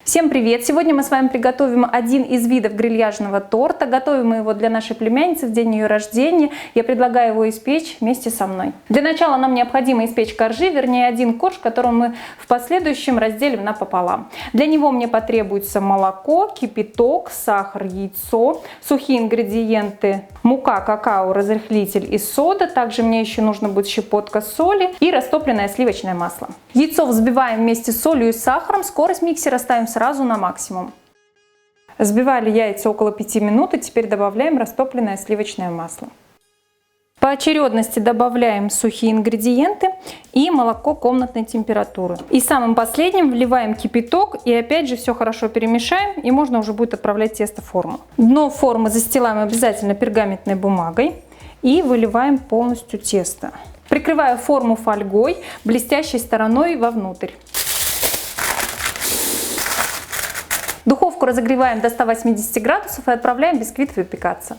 Всем привет! Сегодня мы с вами приготовим один из видов грильяжного торта. Готовим мы его для нашей племянницы в день ее рождения. Я предлагаю его испечь вместе со мной. Для начала нам необходимо испечь коржи, вернее один корж, который мы в последующем разделим напополам. Для него мне потребуется молоко, кипяток, сахар, яйцо, сухие ингредиенты: мука, какао, разрыхлитель и сода. Также мне еще нужно будет щепотка соли и растопленное сливочное масло. Яйцо взбиваем вместе с солью и сахаром. Скорость миксера ставим сразу на максимум. Взбивали яйца около 5 минут, и теперь добавляем растопленное сливочное масло. По очередности добавляем сухие ингредиенты и молоко комнатной температуры. И самым последним вливаем кипяток и опять же все хорошо перемешаем, и можно уже будет отправлять тесто в форму. Дно формы застилаем обязательно пергаментной бумагой и выливаем полностью тесто. Прикрываю форму фольгой блестящей стороной вовнутрь. Духовку разогреваем до 180 градусов и отправляем бисквит выпекаться.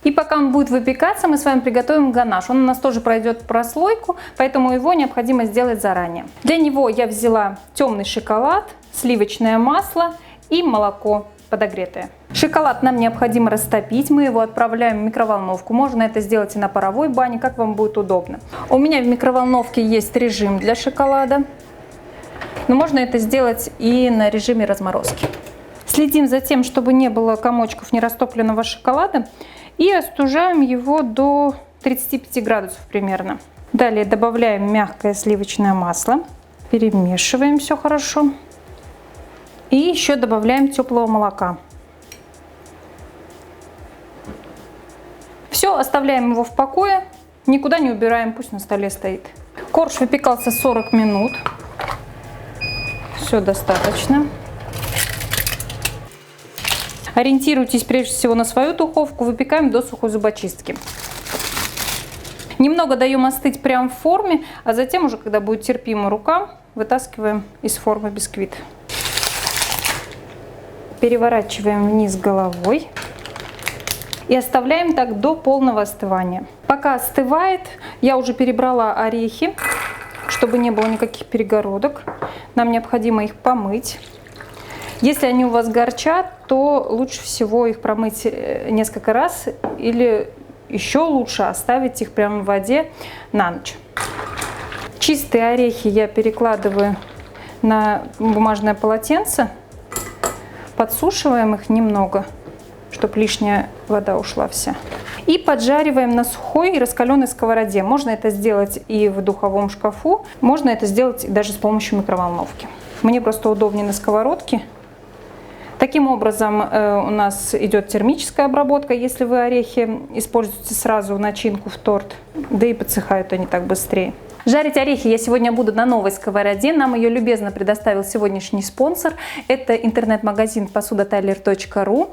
И пока он будет выпекаться, мы с вами приготовим ганаш. Он у нас тоже пройдет прослойку, поэтому его необходимо сделать заранее. Для него я взяла темный шоколад, сливочное масло и молоко подогретое. Шоколад нам необходимо растопить, мы его отправляем в микроволновку. Можно это сделать и на паровой бане, как вам будет удобно. У меня в микроволновке есть режим для шоколада, но можно это сделать и на режиме разморозки. Следим за тем, чтобы не было комочков нерастопленного шоколада, и остужаем его до 35 градусов примерно. Далее добавляем мягкое сливочное масло, перемешиваем все хорошо. И еще добавляем теплого молока. Все, оставляем его в покое, никуда не убираем, пусть на столе стоит. Корж выпекался 40 минут. Все достаточно. Ориентируйтесь прежде всего на свою духовку, выпекаем до сухой зубочистки. Немного даем остыть прямо в форме, а затем уже, когда будет терпимо рукам, вытаскиваем из формы бисквит. Переворачиваем вниз головой и оставляем так до полного остывания. Пока остывает, я уже перебрала орехи, чтобы не было никаких перегородок. Нам необходимо их помыть. Если они у вас горчат, то лучше всего их промыть несколько раз, или еще лучше оставить их прямо в воде на ночь. Чистые орехи я перекладываю на бумажное полотенце, подсушиваем их немного, чтобы лишняя вода ушла вся. И поджариваем на сухой и раскаленной сковороде. Можно это сделать и в духовом шкафу, можно это сделать даже с помощью микроволновки. Мне просто удобнее на сковородке. Таким образом у нас идет термическая обработка, если вы орехи используете сразу в начинку в торт, да и подсыхают они так быстрее. Жарить орехи я сегодня буду на новой сковороде. Нам ее любезно предоставил сегодняшний спонсор. Это интернет-магазин посудотайлер.ру.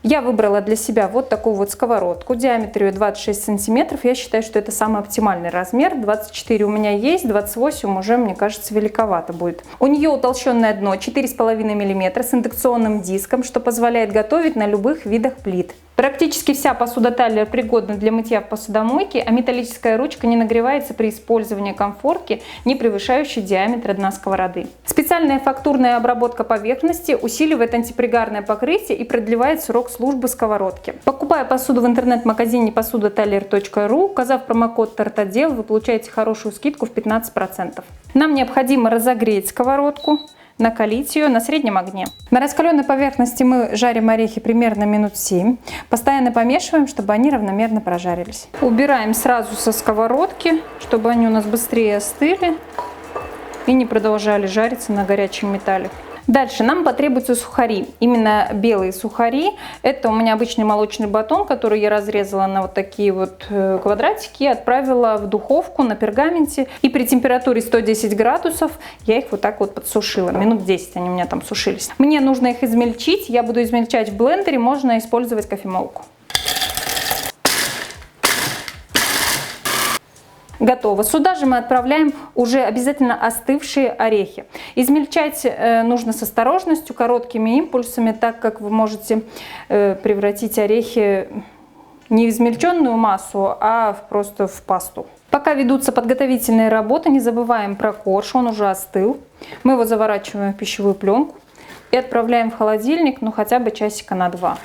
Я выбрала для себя вот такую вот сковородку. Диаметр ее 26 сантиметров. Я считаю, что это самый оптимальный размер. 24 у меня есть, 28 уже, мне кажется, великовато будет. У нее утолщенное дно 4,5 мм с индукционным диском, что позволяет готовить на любых видах плит. Практически вся посуда Тайлер пригодна для мытья в посудомойке, а металлическая ручка не нагревается при использовании комфорки, не превышающей диаметра дна сковороды. Специальная фактурная обработка поверхности усиливает антипригарное покрытие и продлевает срок службы сковородки. Покупая посуду в интернет-магазине посудотайлер.ру, указав промокод «Тортодел», вы получаете хорошую скидку в 15%. Нам необходимо разогреть сковородку, накалить ее на среднем огне. На раскаленной поверхности мы жарим орехи примерно минут 7. Постоянно помешиваем, чтобы они равномерно прожарились. Убираем сразу со сковородки, чтобы они у нас быстрее остыли и не продолжали жариться на горячем металле. Дальше нам потребуются сухари, именно белые сухари. Это у меня обычный молочный батон, который я разрезала на вот такие вот квадратики, отправила в духовку на пергаменте. И при температуре 110 градусов я их вот так вот подсушила. Минут 10 они у меня там сушились. Мне нужно их измельчить, я буду измельчать в блендере, можно использовать кофемолку. Готово. Сюда же мы отправляем уже обязательно остывшие орехи. Измельчать нужно с осторожностью, короткими импульсами, так как вы можете превратить орехи не в измельченную массу, а просто в пасту. Пока ведутся подготовительные работы, не забываем про корж, он уже остыл. Мы его заворачиваем в пищевую пленку и отправляем в холодильник, ну хотя бы часика на 2.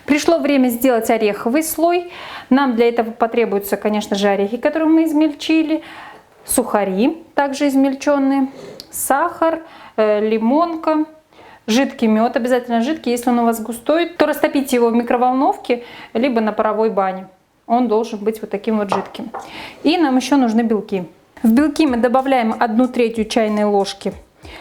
Пришло время сделать ореховый слой. Нам для этого потребуются, конечно же, орехи, которые мы измельчили, сухари, также измельченные, сахар, лимонка, жидкий мед, обязательно жидкий. Если он у вас густой, то растопите его в микроволновке, либо на паровой бане. Он должен быть вот таким вот жидким. И нам еще нужны белки. В белки мы добавляем 1/3 чайной ложки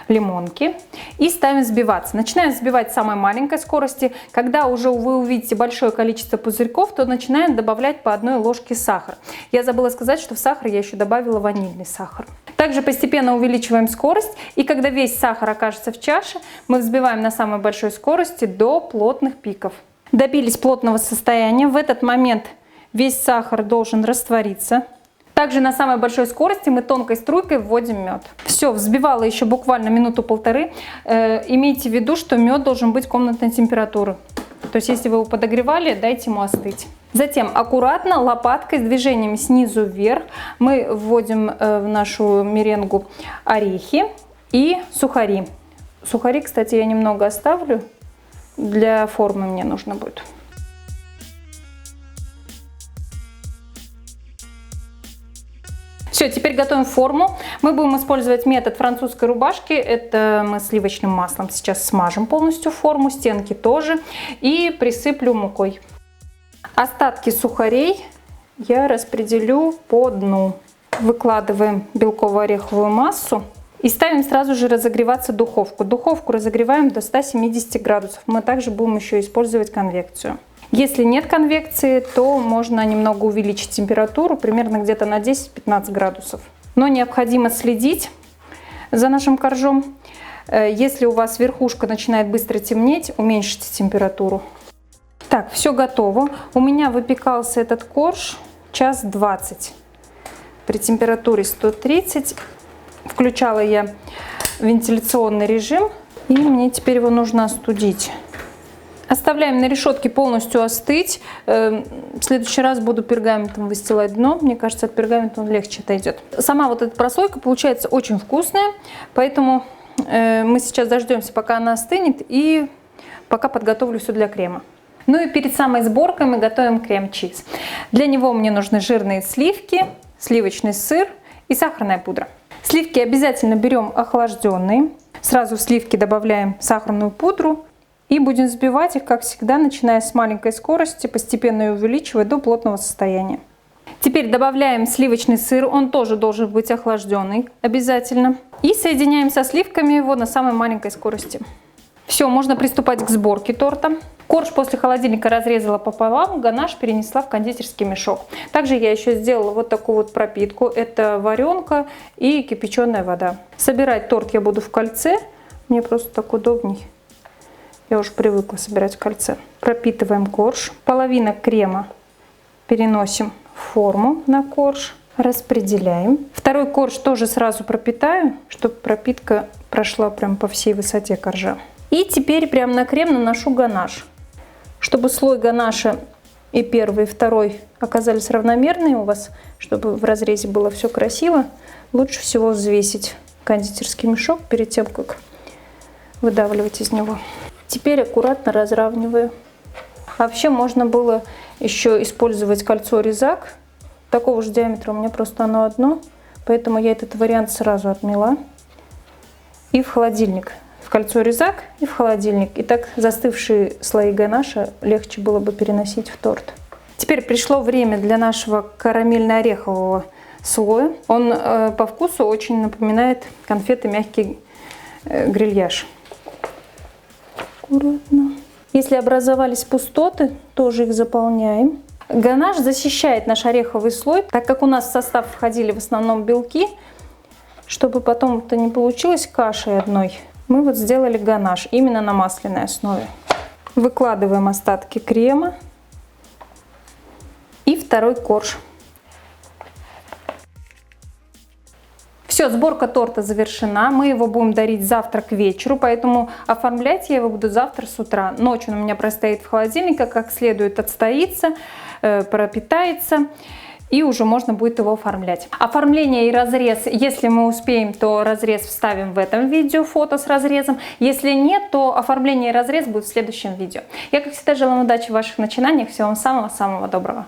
лимонки и ставим взбиваться. Начинаем взбивать с самой маленькой скорости. Когда уже вы увидите большое количество пузырьков, то начинаем добавлять по 1 ложке сахара. Я забыла сказать, что в сахар я еще добавила ванильный сахар. Также постепенно увеличиваем скорость, и когда весь сахар окажется в чаше, мы взбиваем на самой большой скорости до плотных пиков. Добились плотного состояния. В этот момент весь сахар должен раствориться. Также на самой большой скорости мы тонкой струйкой вводим мед. Все, взбивала еще буквально минуту-полторы. Имейте в виду, что мед должен быть комнатной температуры. То есть, если вы его подогревали, дайте ему остыть. Затем аккуратно, лопаткой, с движениями снизу вверх мы вводим в нашу меренгу орехи и сухари. Сухари, кстати, я немного оставлю. Для формы мне нужно будет. Все, теперь готовим форму. Мы будем использовать метод французской рубашки. Это мы сливочным маслом сейчас смажем полностью форму, стенки тоже. И присыплю мукой. Остатки сухарей я распределю по дну. Выкладываем белково-ореховую массу и ставим сразу же разогреваться духовку. Духовку разогреваем до 170 градусов. Мы также будем еще использовать конвекцию. Если нет конвекции, то можно немного увеличить температуру, примерно где-то на 10-15 градусов. Но необходимо следить за нашим коржом. Если у вас верхушка начинает быстро темнеть, уменьшите температуру. Так, все готово. У меня выпекался этот корж 1:20 при температуре 130. Включала я вентиляционный режим, и мне теперь его нужно остудить. Оставляем на решетке полностью остыть. В следующий раз буду пергаментом выстилать дно. Мне кажется, от пергамента он легче отойдет. Сама вот эта прослойка получается очень вкусная, поэтому мы сейчас дождемся, пока она остынет, и пока подготовлю все для крема. Ну и перед самой сборкой мы готовим крем-чиз. Для него мне нужны жирные сливки, сливочный сыр и сахарная пудра. Сливки обязательно берем охлажденные. Сразу в сливки добавляем сахарную пудру. И будем взбивать их, как всегда, начиная с маленькой скорости, постепенно ее увеличивая до плотного состояния. Теперь добавляем сливочный сыр, он тоже должен быть охлажденный обязательно. И соединяем со сливками его на самой маленькой скорости. Все, можно приступать к сборке торта. Корж после холодильника разрезала пополам, ганаш перенесла в кондитерский мешок. Также я еще сделала вот такую вот пропитку. Это варенка и кипяченая вода. Собирать торт я буду в кольце, мне просто так удобней. Я уже привыкла собирать в кольце. Пропитываем корж. Половина крема переносим в форму на корж. Распределяем. Второй корж тоже сразу пропитаю, чтобы пропитка прошла прям по всей высоте коржа. И теперь прям на крем наношу ганаш. Чтобы слой ганаша и первый, и второй оказались равномерные у вас, чтобы в разрезе было все красиво, лучше всего взвесить кондитерский мешок перед тем, как выдавливать из него. Теперь аккуратно разравниваю. Вообще можно было еще использовать кольцо резак. Такого же диаметра у меня просто оно одно, поэтому я этот вариант сразу отмела. И в холодильник. В кольцо резак и в холодильник. И так застывшие слои ганаша легче было бы переносить в торт. Теперь пришло время для нашего карамельно-орехового слоя. Он по вкусу очень напоминает конфеты мягкий грильяж. Аккуратно. Если образовались пустоты, тоже их заполняем. Ганаш защищает наш ореховый слой, так как у нас в состав входили в основном белки, чтобы потом это не получилось кашей одной. Мы вот сделали ганаш именно на масляной основе. Выкладываем остатки крема и второй корж. Все, сборка торта завершена. Мы его будем дарить завтра к вечеру, поэтому оформлять я его буду завтра с утра. Ночью он у меня простоит в холодильнике, как следует отстоится, пропитается. и уже можно будет его оформлять. Оформление и разрез, если мы успеем, то разрез вставим в этом видео, фото с разрезом. Если нет, то оформление и разрез будет в следующем видео. Я, как всегда, желаю вам удачи в ваших начинаниях. Всего вам самого-самого доброго.